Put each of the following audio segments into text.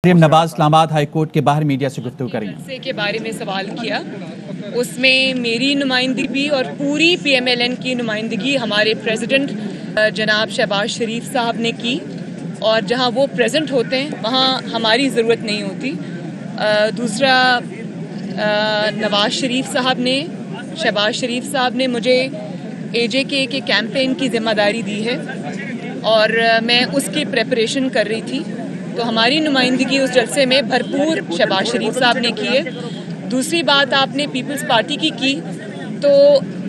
مریم نواز اسلام آباد high court کے باہر میڈیا سے گفتگو کریں کے بارے میں سوال کیا، اس میں میری نمائندگی بھی اور پوری پی ایم ایل این کی نمائندگی ہمارے پریزیڈنٹ جناب شہباز شریف صاحب نے کی، اور جہاں وہ پریزنٹ ہوتے ہیں وہاں ہماری ضرورت نہیں ہوتی۔ دوسرا، شہباز شریف صاحب نے مجھے اے جے کے کیمپین کی ذمہ داری دی ہے اور میں اس کی پریپریشن کر رہی تھی، تو ہماری نمائندگی اس جلسے میں بھرپور شہباز شریف صاحب نے کی ہے۔ دوسری بات آپ نے پیپلز پارٹی کی تو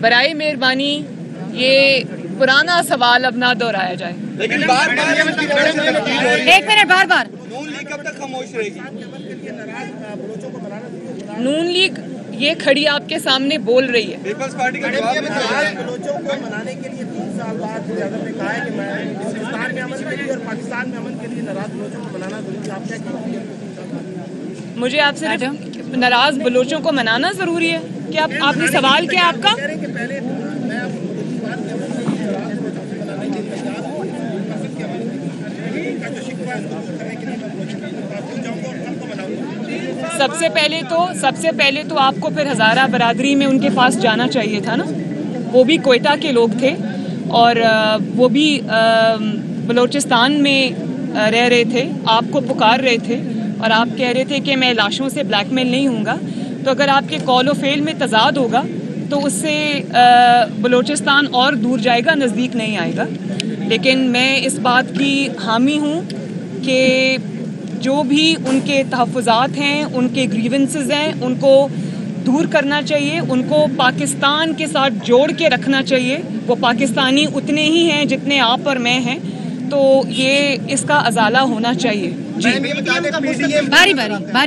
برائے مہربانی یہ پرانا سوال اب نہ دہرایا جائے۔ لیکن ایک منٹ بار نون لیگ کب تک خاموش رہے گی؟ نون لیگ یہ کھڑی آپ کے سامنے بول رہی ہے۔ پیپلز پارٹی کا جواب بلوچوں کو منانے کے لیے 3 سال بعد صدر نے کہا ہے کہ میں ہندوستان میں امن کے لیے اور پاکستان میں امن کے لیے ناراض بلوچوں کو منانا ضروری ہے، آپ کیا کہیں گے؟ مجھے آپ سے ناراض بلوچوں کو منانا ضروری ہے؟ کیا آپ نے سوال کیا آپ کا؟ سب سے پہلے تو آپ کو پھر ہزارہ برادری میں ان کے پاس جانا چاہیے تھا نا، وہ بھی کوئٹہ کے لوگ تھے اور وہ بھی بلوچستان میں رہ رہے تھے، آپ کو پکار رہے تھے اور آپ کہہ رہے تھے کہ میں لاشوں سے بلیک میل نہیں ہوں گا، تو اگر آپ کے قول و فعل میں تضاد ہوگا تو اس سے بلوچستان اور دور جائے گا، نزدیک نہیں آئے گا۔ لیکن میں اس بات کی حامی ہوں کہ جو بھی ان کے تحفظات ہیں، ان کے گریونسز ہیں، ان کو دور کرنا چاہیے، ان کو پاکستان کے ساتھ جوڑ کے رکھنا چاہیے۔ وہ پاکستانی اتنے ہی ہیں جتنے آپ اور میں ہیں، تو یہ اس کا ازالہ ہونا چاہیے۔ جی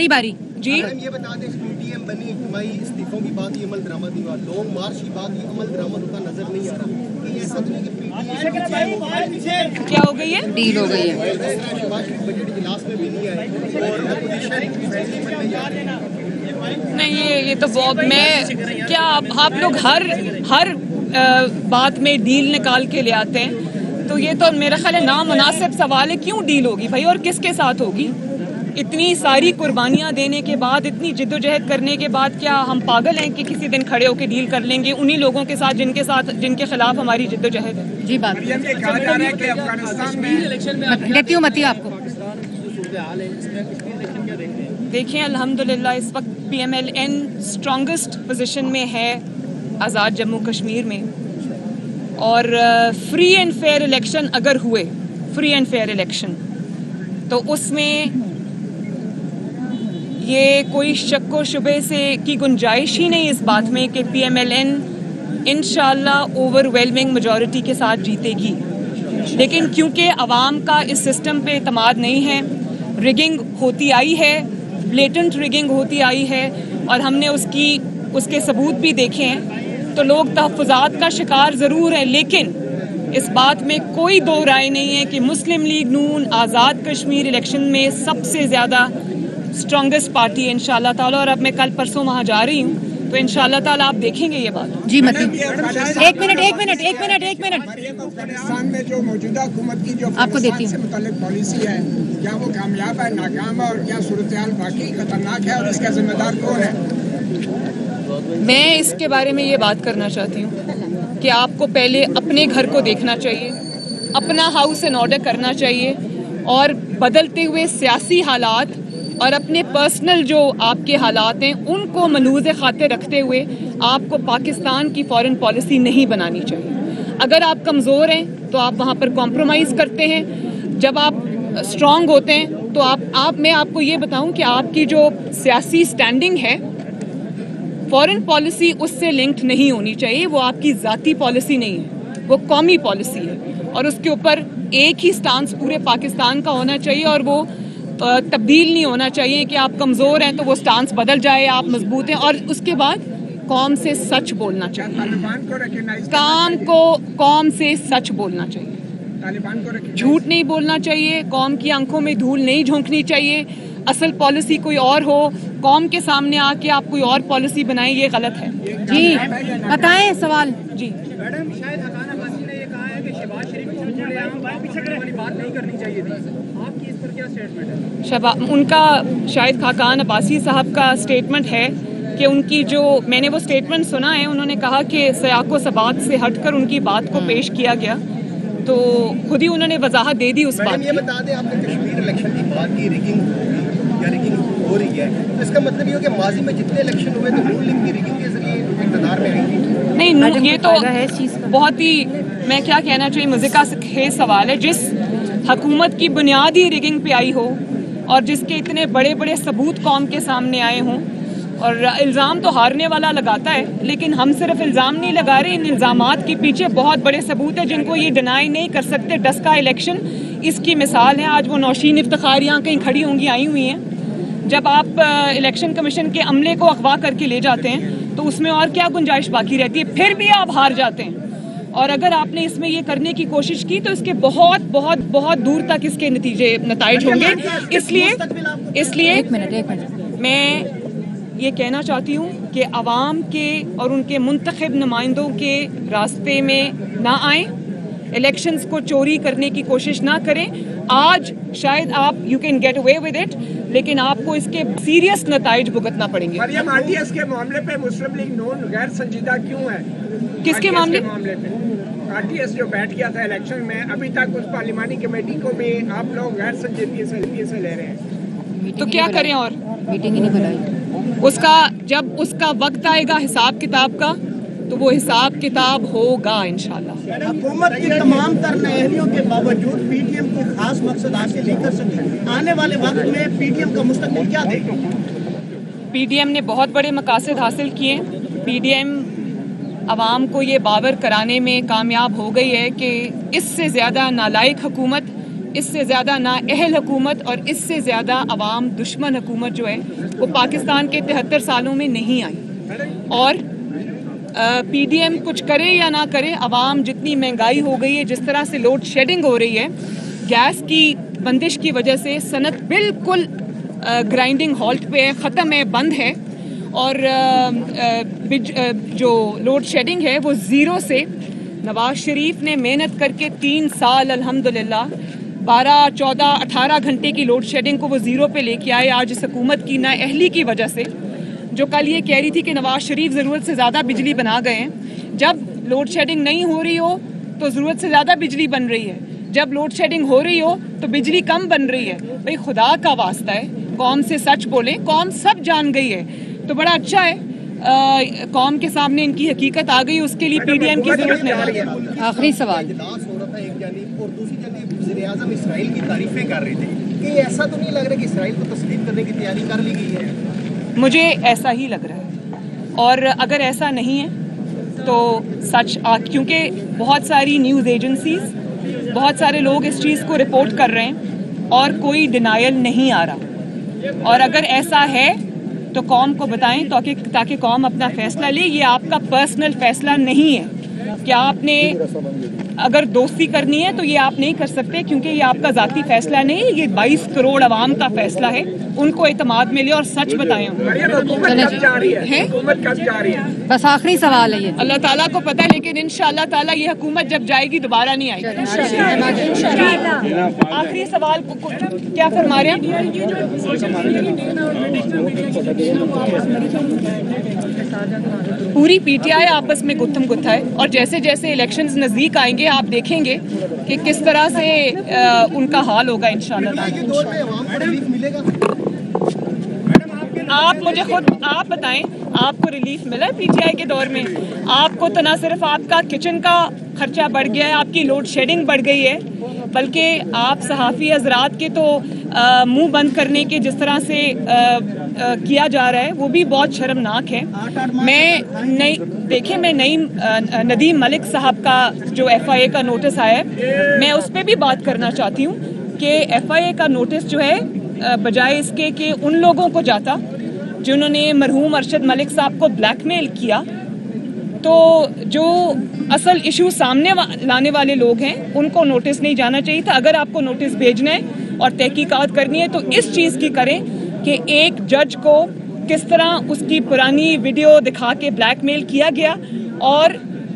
باری جی یہ بتا دیں پی ٹی ایم بنی اجتماعی استعفوں کی بات، یہ عمل درآمد ہوا، لانگ مارچ کی بات، یہ عمل درآمد ہوتا نظر نہیں آ رہا۔ یہ سب کیا ہو گئی ہے؟ ڈیل ہو گئی ہے۔ بجٹ اجلاس میں بھی نہیں آئے اور اپوزیشن نہیں، یہ تو بہت میں کیا آپ لوگ ہر بات میں ڈیل نکال کے لے آتے ہیں، تو یہ تو میرا خیال ہے نامناسب سوال ہے۔ کیوں ڈیل ہوگی بھائی، اور کس کے ساتھ ہوگی؟ اتنی ساری قربانیاں دینے کے بعد، اتنی جد و جہد کرنے کے بعد کیا ہم پاگل ہیں کہ کسی دن کھڑے ہو کے ڈیل کر لیں گے انہی لوگوں کے ساتھ جن کے خلاف ہماری جد و جہد ہے؟ جی بات لیتی ہوں متی آپ کو۔ دیکھیں الحمدللہ اس وقت P M L N strongest position میں ہے آزاد جموں کشمیر میں، اور فری اینڈ فیئر الیکشن اگر ہوئے، فری اینڈ فیئر الیکشن، تو اس میں یہ کوئی شک و شبے سے کی گنجائش ہی نہیں اس بات میں کہ پی ایم ایل این انشاءاللہ اوور ویلمنگ میجورٹی کے ساتھ جیتے گی۔ لیکن کیونکہ عوام کا اس سسٹم پہ اعتماد نہیں ہے، ریگنگ ہوتی آئی ہے، بلیٹنٹ ریگنگ ہوتی آئی ہے، اور ہم نے اس کے ثبوت بھی دیکھے ہیں، تو لوگ تحفظات کا شکار ضرور ہیں۔ لیکن اس بات میں کوئی دو رائے نہیں ہے کہ مسلم لیگ نون آزاد کشمیر الیکشن میں سب سے زیادہ اسٹرانگسٹ پارٹی ہے انشاءاللہ تعالیٰ، اور اب میں کل پرسوں وہاں جا رہی ہوں، تو انشاءاللہ تعالیٰ آپ دیکھیں گے یہ بات۔ جی متی ایک منٹ افغانستان میں جو موجودہ حکومت کی جو آپ کو دیتی سے متعلق پالیسی ہے، کیا وہ کامیاب ہے، ناکام ہے، اور کیا صورتحال باقی خطرناک ہے، اور اس کا ذمہ دار کون ہے؟ میں اس کے بارے میں یہ بات کرنا چاہتی ہوں کہ آپ کو پہلے اپنے گھر کو دیکھنا چاہیے، اپنا ہاؤس اینڈ آرڈر کرنا چاہیے، اور بدلتے ہوئے سیاسی حالات اور اپنے پرسنل جو آپ کے حالات ہیں ان کو ملحوظ خاطر رکھتے ہوئے آپ کو پاکستان کی فارن پالیسی نہیں بنانی چاہیے۔ اگر آپ کمزور ہیں تو آپ وہاں پر کمپرومائز کرتے ہیں، جب آپ اسٹرانگ ہوتے ہیں تو میں آپ کو یہ بتاؤں کہ آپ کی جو سیاسی سٹینڈنگ ہے، فارن پالیسی اس سے لنکڈ نہیں ہونی چاہیے، وہ آپ کی ذاتی پالیسی نہیں ہے، وہ قومی پالیسی ہے، اور اس کے اوپر ایک ہی سٹانس پورے پاکستان کا ہونا چاہیے، اور وہ تبدیل نہیں ہونا چاہیے کہ آپ کمزور ہیں تو وہ سٹانس بدل جائے، آپ مضبوط ہیں، اور اس کے بعد قوم سے سچ بولنا چاہیے، طالبان کو ریکگنائز قوم سے سچ بولنا چاہیے، طالبان کو جھوٹ نہیں بولنا چاہیے، قوم کی آنکھوں میں دھول نہیں جھونکنی چاہیے، اصل پالیسی کوئی اور ہو، قوم کے سامنے آ کے آپ کوئی اور پالیسی بنائیں، یہ غلط ہے۔ جی بتائیں سوال۔ جی میڈم، شاید حسان عباسی نے یہ کہا ہے کہ شہباز شریف ان کا شاید خاقان عباسی صاحب کا اسٹیٹمنٹ ہے کہ ان کی جو میں نے وہ اسٹیٹمنٹ سنا ہے، انہوں نے کہا کہ سیاق و سباق سے ہٹ کر ان کی بات کو پیش کیا گیا، تو خود ہی انہوں نے وضاحت دے دی اس بات کی۔ یہ بتا دیں، آپ نے کشمیر الیکشن کی بات کی، ریگنگ ہو رہی ہے، تو اس کا مطلب یہ ہو کہ ماضی میں جتنے الیکشن ہوئے تو نون لیگ کی ریگنگ کے ذریعے اقتدار میں آئی تھی؟ نہیں، یہ تو بہت ہی میں کیا کہنا چاہیے مذکر خیز سوال ہے۔ جس حکومت کی بنیادی ریگنگ پہ آئی ہو اور جس کے اتنے بڑے بڑے ثبوت قوم کے سامنے آئے ہوں، اور الزام تو ہارنے والا لگاتا ہے، لیکن ہم صرف الزام نہیں لگا رہے، ان الزامات کے پیچھے بہت بڑے ثبوت ہیں جن کو یہ ڈینائی نہیں کر سکتے۔ ڈسکا الیکشن اس کی مثال ہے۔ آج وہ نوشین افتخار یہاں کہیں کھڑی ہوں گی، آئی ہوئی ہیں۔ جب آپ الیکشن کمیشن کے عملے کو اغوا کر کے لے جاتے ہیں تو اس میں اور کیا گنجائش باقی رہتی ہے؟ پھر بھی آپ ہار جاتے ہیں، اور اگر آپ نے اس میں یہ کرنے کی کوشش کی تو اس کے بہت بہت بہت دور تک اس کے نتائج ہوں گے۔ اس لیے میں یہ کہنا چاہتی ہوں کہ عوام کے اور ان کے منتخب نمائندوں کے راستے میں نہ آئیں، الیکشنز کو چوری کرنے کی کوشش نہ کریں۔ آج شاید آپ you can get away with it, لیکن آپ کو اس کے سیریس نتائج بھگتنا پڑیں گے۔ مریم، آر ٹی ایس کے معاملے پہ مسلم لیگ نون غیر سنجیدہ کیوں ہے؟ کس کے معاملے پہ؟ آر ٹی ایس جو بیٹھ گیا تھا الیکشن میں، ابھی تک اس پارلیمانی کمیٹی کو بھی آپ لوگ غیر سنجیدگی سے لے رہے ہیں، تو کیا کریں؟ اور میٹنگ ہی نہیں بلائی۔ جب اس کا وقت آئے گا حساب کتاب کا تو وہ حساب کتاب ہوگا انشاءاللہ۔ حکومت کی تمام تر نااہلیوں کے باوجود پی ٹی ایم کوئی خاص مقصد حاصل نہیں کر سکی۔ آنے والے وقت میں پی ٹی ایم کا مستقبل کیا دے گا؟ پی ڈی ایم نے بہت بڑے مقاصد حاصل کیے۔ پی ڈی ایم عوام کو یہ باور کرانے میں کامیاب ہو گئی ہے کہ اس سے زیادہ نالائق حکومت، اس سے زیادہ نااہل حکومت اور اس سے زیادہ عوام دشمن حکومت جو ہے وہ پاکستان کے 73 سالوں میں نہیں آئی۔ اور پی ڈی ایم کچھ کرے یا نہ کرے، عوام جتنی مہنگائی ہو گئی ہے، جس طرح سے لوڈ شیڈنگ ہو رہی ہے، گیس کی بندش کی وجہ سے صنعت بالکل گرائنڈنگ ہالٹ پہ ہے، ختم ہے، بند ہے، اور جو لوڈ شیڈنگ ہے وہ زیرو سے نواز شریف نے محنت کر کے 3 سال الحمدللہ 12, 14, 18 گھنٹے کی لوڈ شیڈنگ کو وہ زیرو پہ لے کے آئے۔ آج اس حکومت کی نااہلی کی وجہ سے، جو کل یہ کہہ رہی تھی کہ نواز شریف ضرورت سے زیادہ بجلی بنا گئے ہیں، جب لوڈ شیڈنگ نہیں ہو رہی ہو تو ضرورت سے زیادہ بجلی بن رہی ہے، جب لوڈ شیڈنگ ہو رہی ہو تو بجلی کم بن رہی ہے۔ بھئی خدا کا واسطہ ہے، قوم سے سچ بولیں، قوم سب جان گئی ہے، تو بڑا اچھا ہے قوم کے سامنے ان کی حقیقت آ گئی، اس کے لیے پی ڈی ایم کی ضرورت نہیں ہے۔ آخری سوال، اجلاس ہو رہا تھا ایک جانب، اور دوسری جانب وزیر اعظم اسرائیل کی تعریفیں کر رہے تھے، کہ ایسا تو نہیں لگ رہا کہ اسرائیل کو تسلیم کرنے کی تیاری کر لی گئی ہے؟ مجھے ایسا ہی لگ رہا ہے، اور اگر ایسا نہیں ہے تو سچ، کیونکہ بہت ساری نیوز ایجنسیز، بہت سارے لوگ اس چیز کو رپورٹ کر رہے ہیں اور کوئی ڈینائل نہیں آ رہا، اور اگر ایسا ہے تو قوم کو بتائیں تاکہ قوم اپنا فیصلہ لے۔ یہ آپ کا پرسنل فیصلہ نہیں ہے کہ آپ نے اگر دوستی کرنی ہے تو یہ آپ نہیں کر سکتے، کیونکہ یہ آپ کا ذاتی فیصلہ نہیں ہے، یہ 22 کروڑ عوام کا فیصلہ ہے۔ ان کو اعتماد میں لے اور سچ بتائیں۔ بس آخری سوال ہے یہ، اللہ تعالیٰ کو پتہ ہے، لیکن انشاءاللہ تعالیٰ یہ حکومت جب جائے گی دوبارہ نہیں آئے گی۔ آخری سوال کیا فرما رہے ہیں؟ پوری پی ٹی آئی آپس میں گتھم گتھا ہے، اور جیسے جیسے الیکشنز نزدیک آئیں گے آپ دیکھیں گے کہ کس طرح سے ان کا حال ہوگا انشاءاللہ تعالیٰ۔ آپ مجھے خود آپ بتائیں، آپ کو ریلیف ملا ہے پی ٹی آئی کے دور میں؟ آپ کو تو نہ صرف آپ کا کچن کا خرچہ بڑھ گیا ہے، آپ کی لوڈ شیڈنگ بڑھ گئی ہے، بلکہ آپ صحافی حضرات کے تو منہ بند کرنے کے جس طرح سے کیا جا رہا ہے وہ بھی بہت شرمناک ہے۔ میں ندیم ملک صاحب کا جو ایف آئی اے کا نوٹس آیا ہے، میں اس پہ بھی بات کرنا چاہتی ہوں کہ ایف آئی اے کا نوٹس جو ہے بجائے اس کے کہ ان لوگوں کو جاتا جنہوں نے مرحوم ارشد ملک صاحب کو بلیک میل کیا، تو جو اصل ایشو سامنے لانے والے لوگ ہیں ان کو نوٹس نہیں جانا چاہیے تھا۔ اگر آپ کو نوٹس بھیجنا ہے اور تحقیقات کرنی ہے تو اس چیز کی کریں کہ ایک جج کو کس طرح اس کی پرانی ویڈیو دکھا کے بلیک میل کیا گیا، اور